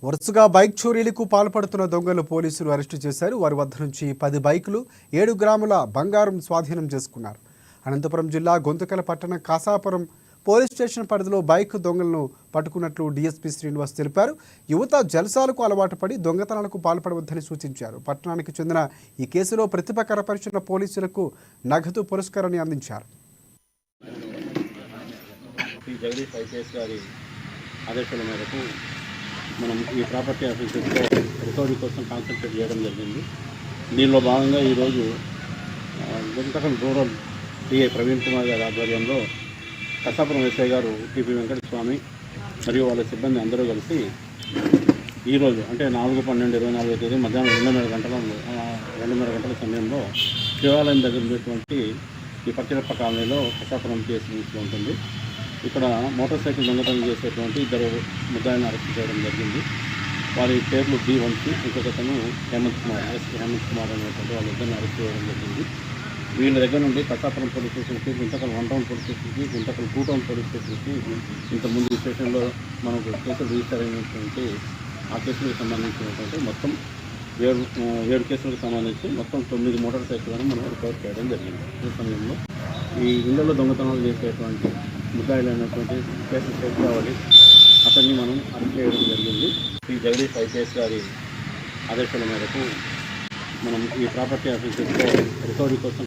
వరుసగా బైక్ చోరీలకు పాల్పడుతున్న దొంగలు పోలీసులు అరెస్టు చేశారు. వారి వద్ద నుంచి 10 బైకులు 7 గ్రాముల బంగారం స్వాధీనం చేసుకున్నారు. అనంతపురం జిల్లా గొంతుకల పట్టణం కాసాపురం పోలీస్ స్టేషన్ పరిధిలో బైక్ దొంగలను పట్టుకున్నట్లు డీఎస్పీ శ్రీనివాస్ తెలిపారు. యువత జల్సాలకు అలవాటు పడి దొంగతనాలకు పాల్పడవద్దని సూచించారు. పట్టణానికి చెందిన ఈ కేసులో ప్రతిభ కనపరిచిన పోలీసులకు నగదు పురస్కారాన్ని అందించారు. మనం ఈ ప్రాపర్టీ ఆఫీసర్స్తో రికవరీ కోసం కాన్సన్ట్రేట్ చేయడం జరిగింది. దీనిలో భాగంగా ఈరోజు గుంతకల్ రూరల్ డిఐ ప్రవీణ్ కుమార్ గారి ఆధ్వర్యంలో కసాపురం ఎస్ఐ గారు టీపీ వెంకటస్వామి మరియు వాళ్ళ సిబ్బంది అందరూ కలిసి ఈరోజు అంటే 4/12/24 తేదీ మధ్యాహ్నం 2:30 గంటల సమయంలో శివాలయం దగ్గర ఉన్నటువంటి ఈ పచ్చిరప్ప కాలనీలో కసాపురం కేసు ఉంటుంది. ఇక్కడ మోటార్ సైకిల్ దొంగతనం చేసేటువంటి 2 ముద్దాయిలను అరెస్ట్ చేయడం జరిగింది. వారి పేర్లు D1C, ఇంకొకతను హేమంత్ కుమార్ అనేటువంటి వాళ్ళిద్దరిని అరెస్ట్ చేయడం జరిగింది. వీళ్ళ దగ్గర నుండి కసాపురం పోలీస్ స్టేషన్కి, గుంతకల్ 1 టౌన్ పోలీస్ స్టేషన్కి, గుంతకల్ 2 టౌన్ పోలీస్ స్టేషన్కి ఇంతకుముందు ఈ స్టేషన్లో మనకు కేసులు రిజిస్టర్ అయినటువంటి ఆ కేసులకు సంబంధించినటువంటి మొత్తం 7 కేసులకు సంబంధించి మొత్తం 9 మోటార్ సైకిళ్లను మనం రికవర్ చేయడం జరిగింది. ఈ సమయంలో ఈ ఇళ్లలో దొంగతనాలు చేసేటువంటి ముద్దాయిలు అయినటువంటి కేసు షేక్ కావాలి అతన్ని మనం అరెస్ట్ చేయడం జరిగింది. శ్రీ జగదీష్ ఐపీఎస్ గారి ఆదేశాల మేరకు మనం ఈ ప్రాపర్టీ ఆఫీసర్స్తో రికవరీ కోసం